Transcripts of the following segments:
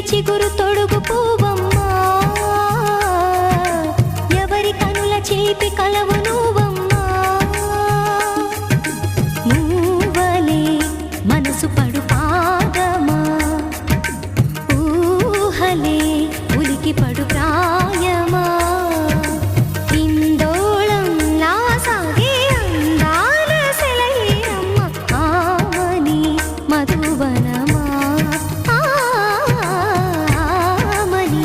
చిగురు తొడుగు పూవమ్మా ఎవరి కనుల చేపి కలవు నువ్వమ్మా మూవలే మనసు పడు పాదమా ఊహలే ఉలికి పడు ప్రాయమా ఇందోళంలా సాగే అందాల సెలయేరమ్మ ఆమని మధువనమా ఆమని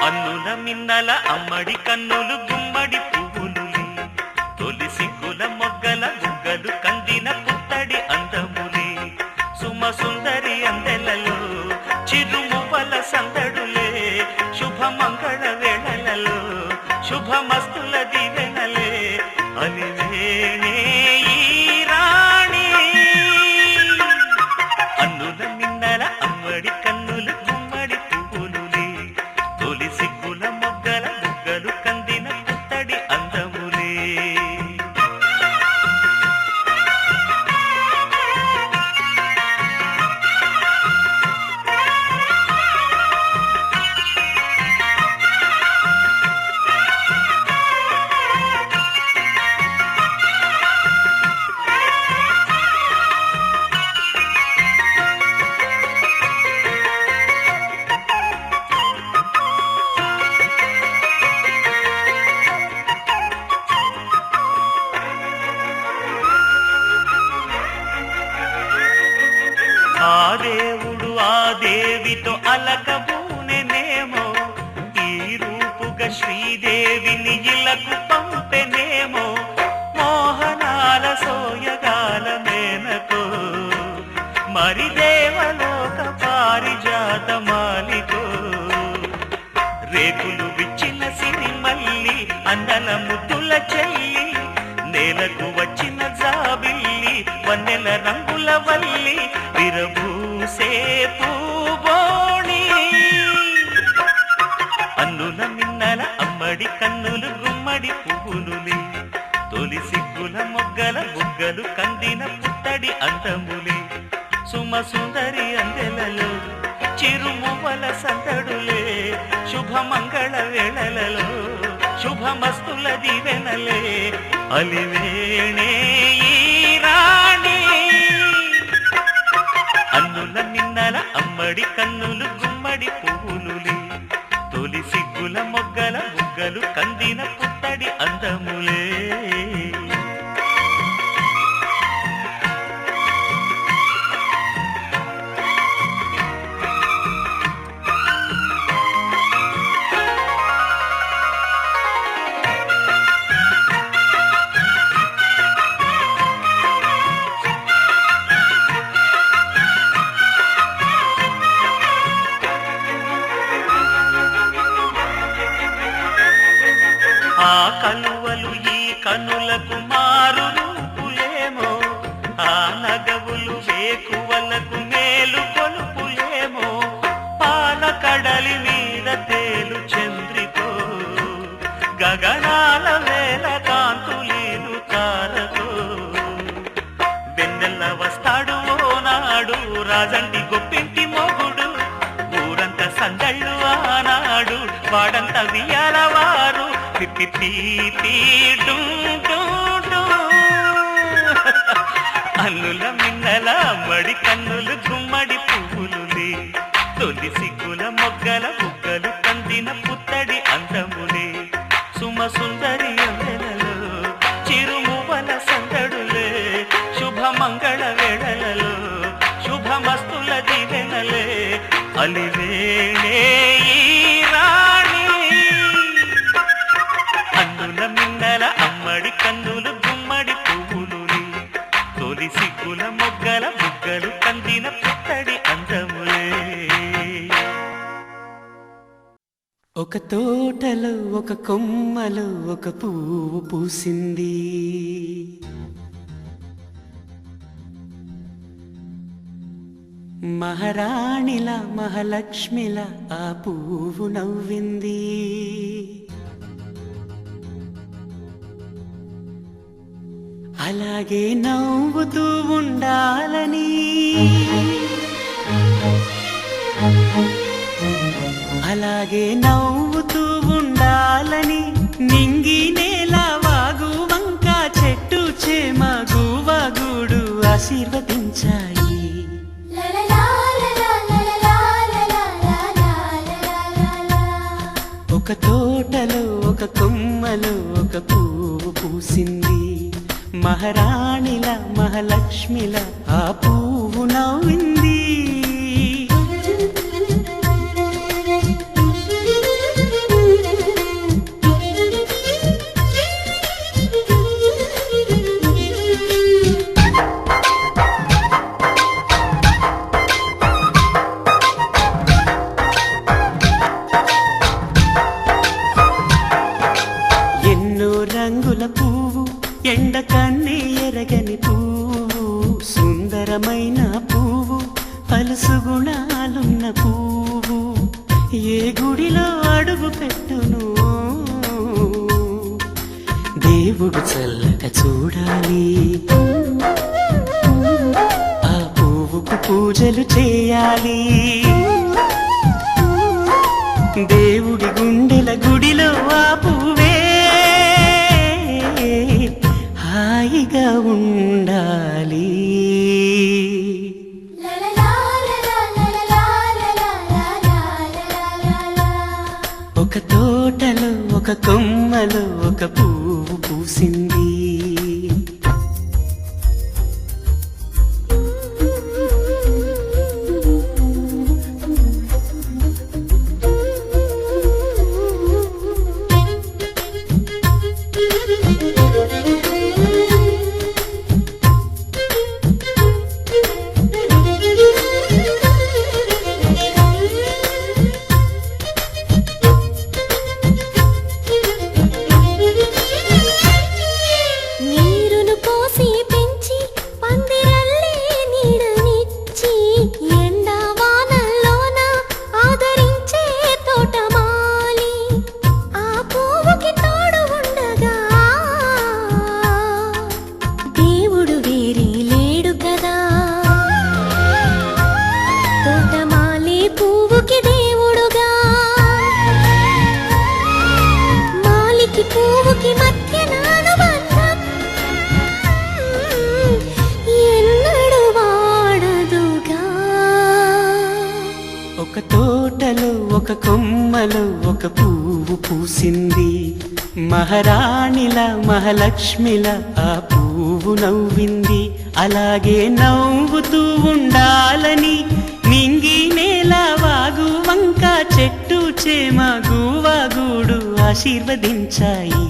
అన్నుల మిన్నల అమ్మడి కన్నులు గుమ్మడి పువ్వులులే తొలి సిగ్గుల మొగ్గల బుగ్గలు కందిన పుత్తడి అందములే సుమ సుందరి అందెలలో చిరుమువ్వల సందడులే శుభమంగళ వేళలలో శుభమస్తుల దీవెనలే అలివేణే ఈ రాణి అన్నుల మిన్నల అమ్మడి కన్నులు గుమ్మడి పువ్వులులే తొలి సిగ్గుల మొగ్గల బుగ్గలు కందిన పుత్తడి అందములే ఆ దేవుడు ఆ దేవితో అలకబూనెనేమో ఈ రూపుగా శ్రీదేవిని ఇలకు పంపెనేమో మోహనాల సోయగాల మేనకో మరి దేవలోక పారిజాత మాలికో రేకులు విచ్చిన సిరిమల్లి అందల ముద్దుల చెల్లి నేలకు వచ్చిన జాబిల్లి వన్నెల రంగుల వల్లి విరబూసే పూబోణి అన్నుల మిన్నల అమ్మడి కన్నులు గుమ్మడి పువ్వులులే తొలి సిగ్గుల మొగ్గల బుగ్గలు కందిన పుత్తడి అందములే సుమ సుందరి అందెలలో చిరుమువ్వల సందడులే శుభమంగళ వేళలలో శుభమస్తుల దీవెనలే అలివేణే ఈ రాణి అన్నుల మిన్నల అమ్మడి కన్నులు గుమ్మడి పువ్వులులే తొలి సిగ్గుల మొగ్గల బుగ్గలు కందిన పుత్తడి అందములే ఆ కలువలు ఈ కనులకు మారు రూపులేమో ఆ నగవులు వేకువలకు మేలు కొలుపులేమో పాల కడలి మీద తేలు చంద్రికో గగనాల వేల కాంతులీలు తారకో వెన్నెల్ల వస్తాడు ఓనాడు రాజంటి గొప్పింటి మొగుడు ఊరంతా సందళ్ళు ఆనాడు వాడంత వియాలవారు అన్నుల మిన్నల మడి కన్నులు గుమ్మడి పువ్వులులే తొలి సిగ్గుల మొగ్గల బుగ్గలు కందిన పుత్తడి అందములే సుమ సుందరి అందెలలో చిరుమువ్వల సందడులే శుభమంగళ వేళలలో శుభమస్తుల దీవెనలే అలివేణే ఈ రాణి అన్నుల మిన్నల అమ్మడి కన్నులు గుమ్మడి పువ్వులులే తొలి సిగ్గుల మొగ్గల బుగ్గలు కందిన పుత్తడి అందములే ఒక తోటలో ఒక కొమ్మలో ఒక పువ్వు పూసింది మహారాణిల మహాలక్ష్మిల ఆ పువ్వు నవ్వింది అలాగే నవ్వుతూ ఉండాలని అలాగే నవ్వుతూ ఉండాలని నింగి నేల వాగు వంక చెట్టు చేమ గువగుడు ఆశీర్వదించాయి ఒక తోటలో ఒక కొమ్మలో ఒక పువ్వు పూసింది మహారాణిల మహాలక్ష్మిల ఆ పువ్వు నవ్వింది ఏ గుడిలో అడుగు పెట్టును దేవుడు చల్లగా చూడాలి ఆ పువ్వుకు పూజలు చేయాలి దేవుడి గుండెల గుడిలో ఆ పువ్వే హాయిగా ఉండాలి ఒక తోటలో ఒక కొమ్మలో ఒక పువ్వు పూసింది నీరును పోసి పెంచి పందిరల్లే నీడనిచ్చి ఎండా వానల్లోన ఆదరించే తోటమాలి ఆ పువ్వుకి తోడు ఉండగా దేవుడు వేరే లేడు కదా తోటమాలి పువ్వుకి దేవుడుగా మాలికి పువ్వుకి మధ్య నానుబంధం ఎన్నడు వాడదుగా ఒక తోటలో ఒక కొమ్మలో ఒక పువ్వు పూసింది మహారాణిలా మహాలక్ష్మిలా ఆ పువ్వు నవ్వింది అలాగే నవ్వుతూ ఉండాలని నింగి నేల వాగు వంక చెట్టు చేమ గువాగూడు ఆశీర్వదించాయి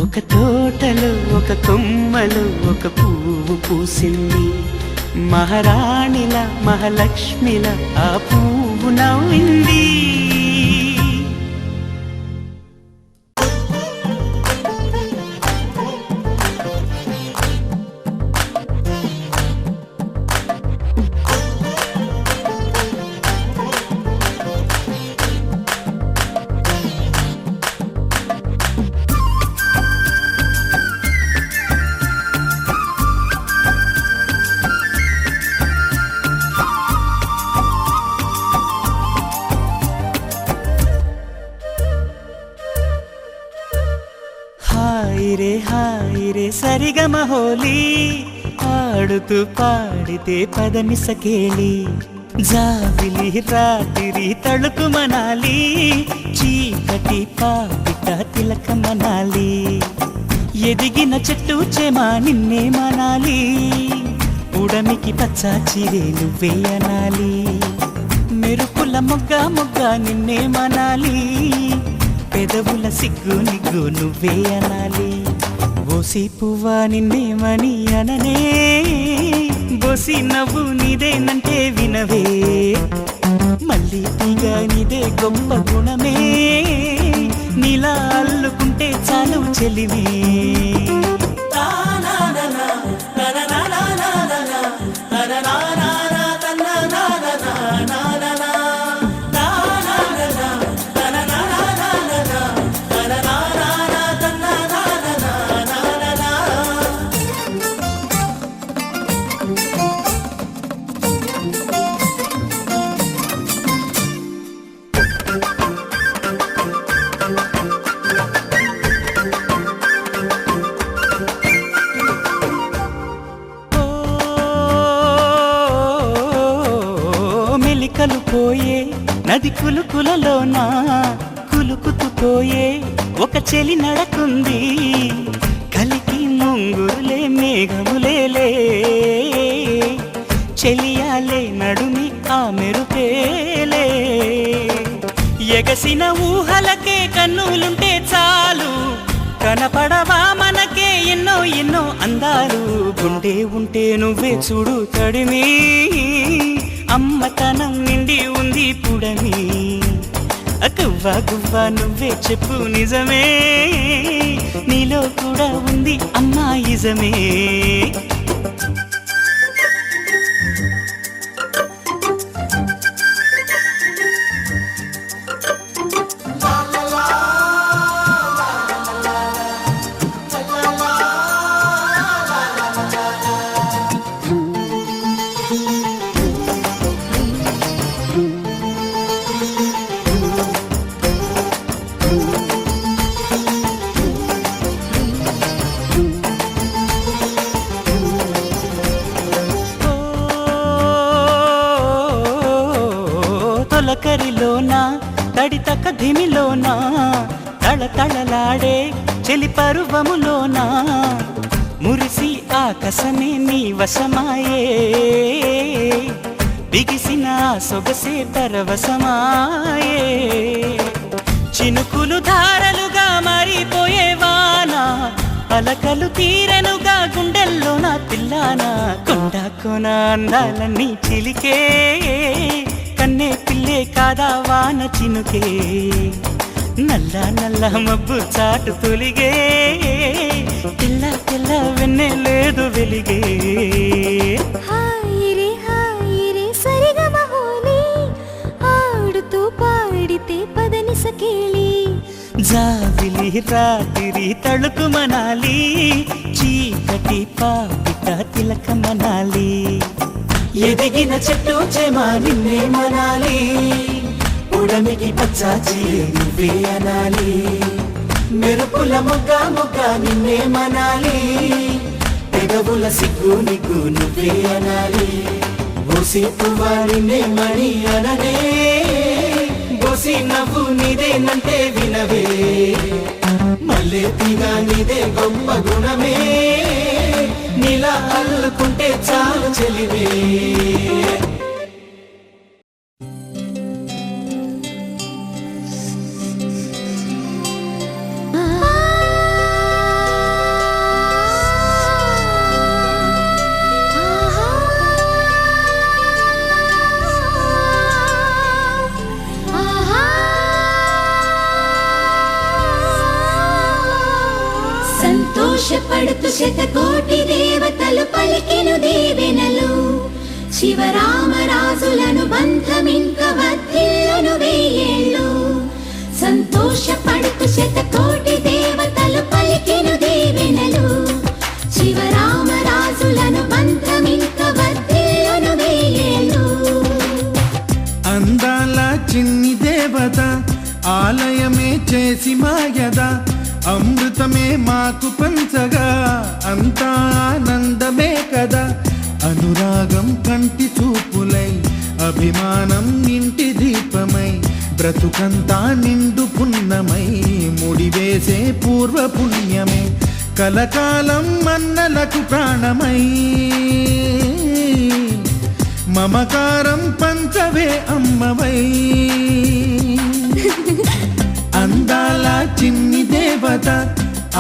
ఒక తోటలో ఒక కొమ్మలో ఒక పువ్వు పూసింది మహారాణిలా మహాలక్ష్మిలా ఆ పువ్వు నవ్వింది హాయ్ రే సరిగమ హోలీ ఆడుతూ పాడితే పదని సకేలి జాబిలి రాత్రి తళుకు మనాలి చీకటి పాపిట తిలక మనాలి ఎదిగిన చెట్టు చేమా నిన్నే మనాలి ఉడమికి పచ్చ చిరే నువ్వే అనాలి మెరుపుల మొగ్గ మొగ్గ నిన్నే మనాలి పెదవుల సిగ్గు నిగ్గు నువ్వే అనాలి బోసి పువ్వా నిన్నేమని అననే బోసి నవ్వు నీదేనంటే వినవే మళ్ళీ తీగా నీదే గొప్ప గుణమే నీలా అల్లుకుంటే చాలు చెలిమే మెలికలు పోయే నది కులుకులలోనా కులుకుతుపోయే ఒక చెలి నడకుంది కలికి ముంగురులే మేఘములేలే చెలియాలే నడుమి ఆ మెరుపేలే ఎగసిన ఊహలకే కన్నులుంటే చాలు కనపడవా మనకే ఎన్నో ఎన్నో అందాలు గుండె ఉంటే నువ్వే చూడు తడిమి అమ్మతనం నిండి ఉంది పుడమి గువ్వా గువ్వా నువ్వే చెప్పు నిజమే నీలో కూడా ఉంది అమ్మాయిజమే తొలకరిలోన తడితక ధిమిలోన తళతళలాడే చెలి పరువములోన మురిసి ఆకసమే నీ వశమాయే బిగిసిన సొగసే పరవశమాయే చినుకులు ధారలుగా మారిపోయేవానా అలకలు తీరనుగా గుండెల్లో నా పిల్లానా కొండ కొన అందాలన్నీ చిలికే కన్నే పిల్లే కాదా వాన చినుకే నల్ల నల్ల మబ్బు చాటు తొలిగే పిల్ల పిల్ల వెన్నే లేదు వెలిగే హాయి రే సరిగమ హోలీ ఆడుతూ పాడితే పదని సకేళి జాబిలి రాత్రి తళుకు మనాలి చీకటి పాపిట తిలక మనాలి ఎదిగిన చెట్టు చేమా నిన్నే మనాలి ఉడమికి పచ్చాచి నువ్వే అనాలి మెరుపుల మొగ్గ మొగ్గ నిన్నే మనాలి పెదవుల సిగ్గు నిగ్గు నువ్వే అనాలి బోసి పువ్వా నిన్నే మణి అననే బోసి నవ్వు నీదేనంటే వినవే మల్లె తీగ నీదే గొప్ప గుణమే నీలా అల్లుకుంటే చాలు చెలివే సంతోషపడుతూ శతకోటి దేవతలు పలికెను దీవెనలు శివరామరాజులను బంధమింక వర్ధిల్లును వెయ్యేళ్ళు సంతోషపడుతూ శతకోటి దేవతలు పలికెను దీవెనలు శివరామరాజులను బంధమింక వర్ధిల్లును వెయ్యేళ్ళు అందాల చిన్ని దేవత ఆలయమే చేసి మాయద అమృతమే మాకు పంచగా అంతా ఆనందమే కదా అనురాగం కంటి చూపులై అభిమానం ఇంటి దీపమై బ్రతుకంతా నిండు పున్నమై ముడివేసే పూర్వ పుణ్యమే కలకాలం మన్నలకు ప్రాణమై మమకారం పంచవే అమ్మవై అందాల చిన్ని దేవత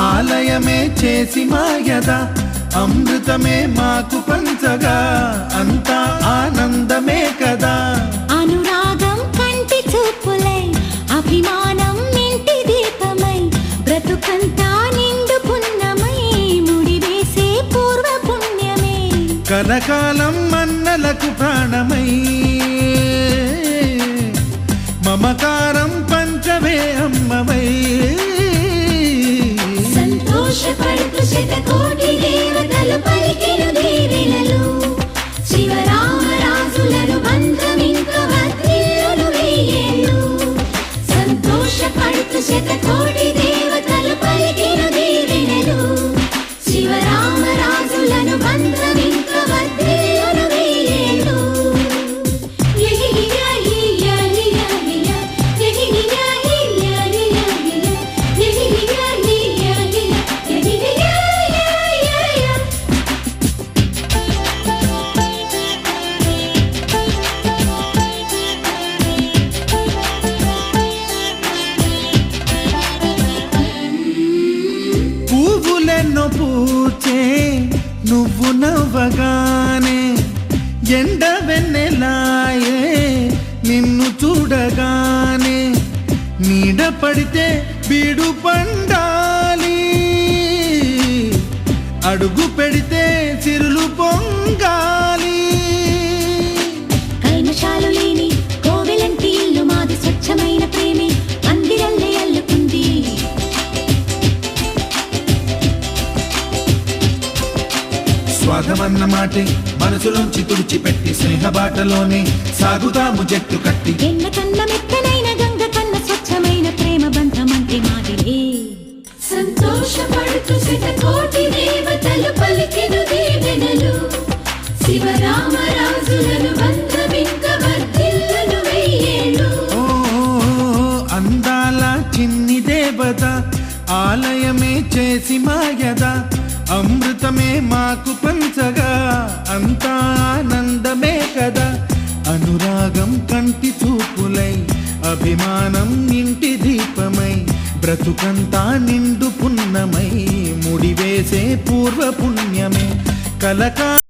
ఆలయమే చేసి మాయద అమృతమే మాకు పంచగా అంతా ఆనందమే కదా అనురాగం కంటి చూపులై అభిమానం ఇంటి దీపమై బ్రతుకంతా నిండు పున్నమై ముడివేసే పూర్వ పుణ్యమే కలకాలం మన్నలకు ప్రాణమై మమకారం పంచవే అమ్మవై సంతోషపడుతూ శతకోటి దేవతలు పలికెను దీవెనలు శివరామరాజులను బంధమింక వర్ధిల్లును వెయ్యేళ్ళు సంతోషపడుతూ శతకోటి దేవతలు పలికెను దీవెనలు శివరామరాజులను బంధమింక వర్ధిల్లును వెయ్యేళ్ళు పువ్వులెన్నో పూచే నువ్వు నవ్వగానే ఎండ వెన్నెలాయే నిన్ను చూడగానే నీడ పడితే బీడు పండాలి అడుగు పెడితే సిరులు పొంగాలి కల్మషాలు లేని కోవెలంటి ఇల్లు మాది స్వచ్ఛమైన ప్రేమే అందిరల్లే అల్లుకుంది స్వాగమన్న మాటే మనసులోంచి తుడిచిపెట్టి స్నేహబాటలోనే సాగుదాము జట్టు కట్టి ఎన్న కన్న మెత్తనైన గంగ కన్న స్వచ్ఛమైన ప్రేమ బంధమంటే మాదిరే సంతోషపడుతూ శతకోటి దేవతలు పలికెను దీవెనలు శివరామరాజులను బంధమింక వర్ధిల్లును వెయ్యేళ్ళు చిన్ని దేవత ఆలయమే చేసి మాయద అమృతమే మాకు పంచగా అంతా ఆనందమే కదా అనురాగం కంటి చూపులై అభిమానం ఇంటి దీపమై బ్రతుకంతా నిండు పున్నమై ముడివేసే పూర్వ పుణ్యమే కలకా